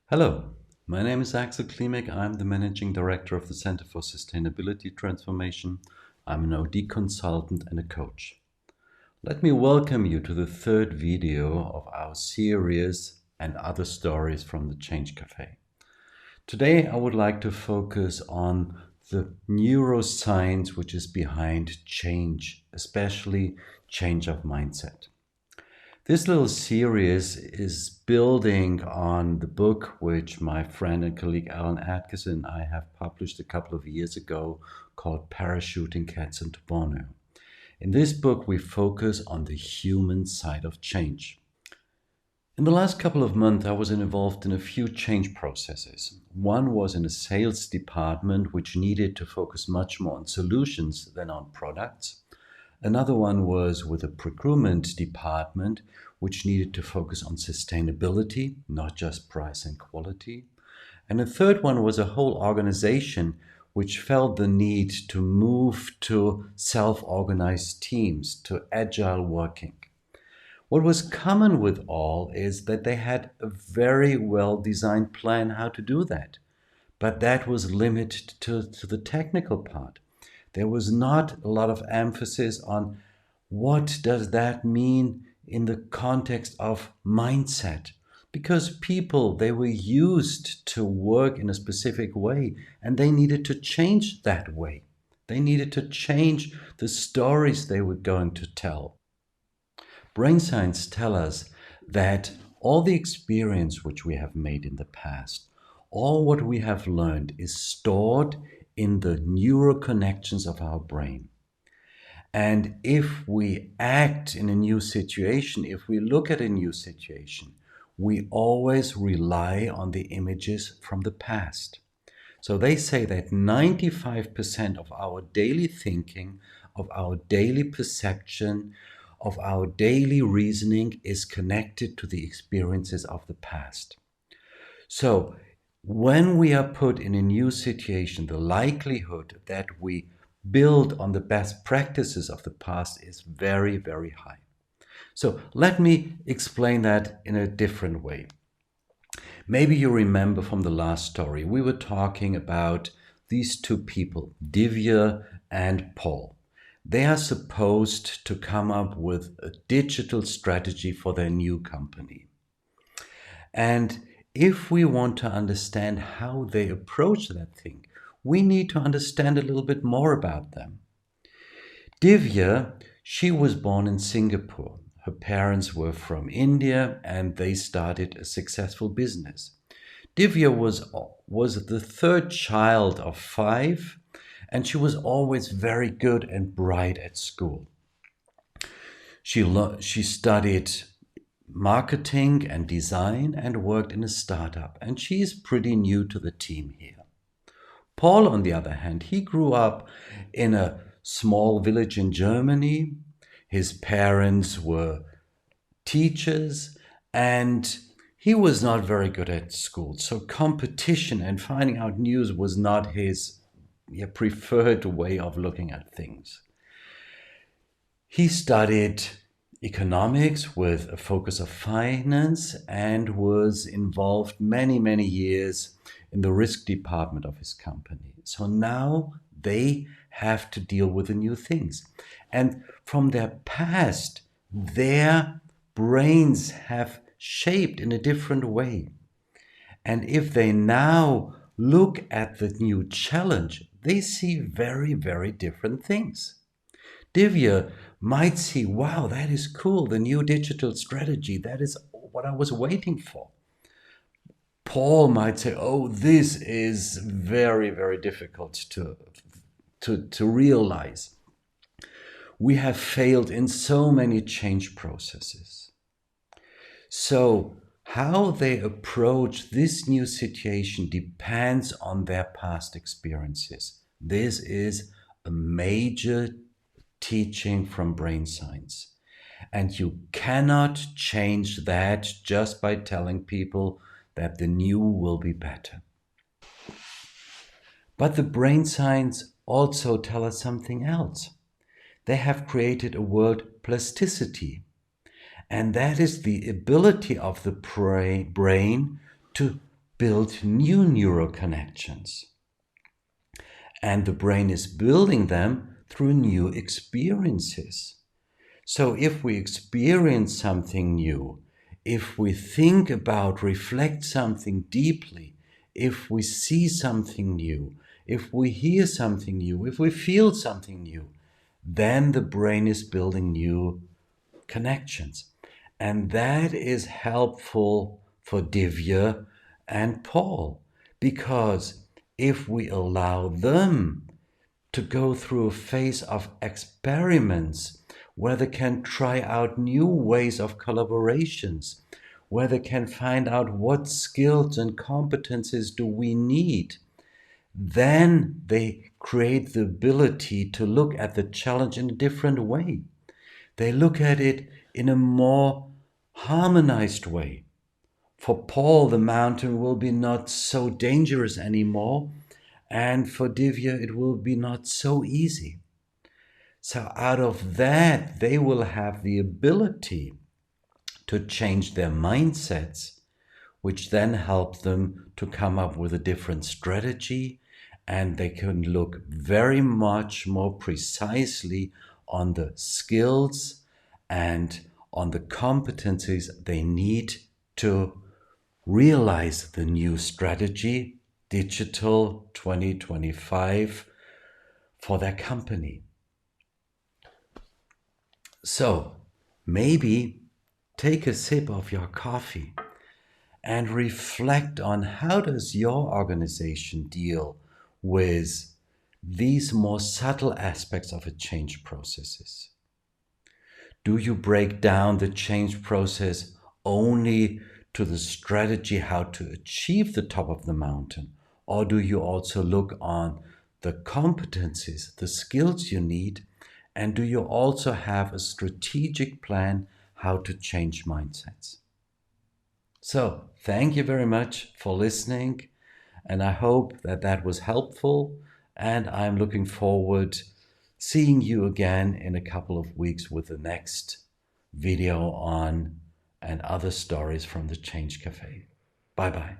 Hello, my name is Axel Klimek. I'm the Managing Director of the Center for Sustainability Transformation. I'm an OD consultant and a coach. Let me welcome you to the third video of our series and other stories from the Change Café. Today, I would like to focus on the neuroscience which is behind change, especially change of mindset. This little series is building on the book which my friend and colleague Alan Atkinson and I have published a couple of years ago called Parachuting Cats into Borneo. In this book, we focus on the human side of change. In the last couple of months, I was involved in a few change processes. One was in a sales department which needed to focus much more on solutions than on products. Another one was with a procurement department, which needed to focus on sustainability, not just price and quality. And a third one was a whole organization which felt the need to move to self-organized teams, to agile working. What was common with all is that they had a very well-designed plan how to do that, but that was limited to the technical part. There was not a lot of emphasis on what does that mean in the context of mindset. Because people, they were used to work in a specific way and they needed to change that way. They needed to change the stories they were going to tell. Brain science tells us that all the experience which we have made in the past, all what we have learned is stored in the neural connections of our brain. And if we act in a new situation, if we look at a new situation, we always rely on the images from the past. So they say that 95% of our daily thinking, of our daily perception, of our daily reasoning is connected to the experiences of the past. So when we are put in a new situation, the likelihood that we build on the best practices of the past is very, very high. So let me explain that in a different way. Maybe you remember from the last story, we were talking about these two people, Divya and Paul. They are supposed to come up with a digital strategy for their new company. And if we want to understand how they approach that thing, we need to understand a little bit more about them. Divya, she was born in Singapore. Her parents were from India and they started a successful business. Divya was the third child of 5 and she was always very good and bright at school. She studied marketing and design and worked in a startup, and she's pretty new to the team here. Paul, on the other hand, he grew up in a small village in Germany. His parents were teachers and he was not very good at school. So competition and finding out news was not his preferred way of looking at things. He studied economics with a focus of finance and was involved many, many years in the risk department of his company. So now they have to deal with the new things. And from their past, their brains have shaped in a different way. And if they now look at the new challenge, they see very, very different things. Divya might see, wow, that is cool, the new digital strategy, that is what I was waiting for. Paul might say, oh, this is very, very difficult to realize. We have failed in so many change processes. So how they approach this new situation depends on their past experiences. This is a major teaching from brain science. And you cannot change that just by telling people that the new will be better. But the brain science also tell us something else. They have created a word plasticity. And that is the ability of the brain to build new neural connections. And the brain is building them through new experiences. So if we experience something new, if we think about, reflect something deeply, if we see something new, if we hear something new, if we feel something new, then the brain is building new connections. And that is helpful for Divya and Paul, because if we allow them to go through a phase of experiments where they can try out new ways of collaborations, where they can find out what skills and competencies do we need, then they create the ability to look at the challenge in a different way. They look at it in a more harmonized way. For Paul, the mountain will be not so dangerous anymore, and for Divya, it will be not so easy. So out of that, they will have the ability to change their mindsets, which then help them to come up with a different strategy, and they can look very much more precisely on the skills and on the competencies they need to realize the new strategy, Digital 2025, for their company. So maybe take a sip of your coffee and reflect on how does your organization deal with these more subtle aspects of a change processes. Do you break down the change process only to the strategy how to achieve the top of the mountain? Or do you also look on the competencies, the skills you need? And do you also have a strategic plan how to change mindsets? So, thank you very much for listening. And I hope that that was helpful. And I'm looking forward seeing you again in a couple of weeks with the next video on and other stories from the Change Café. Bye bye.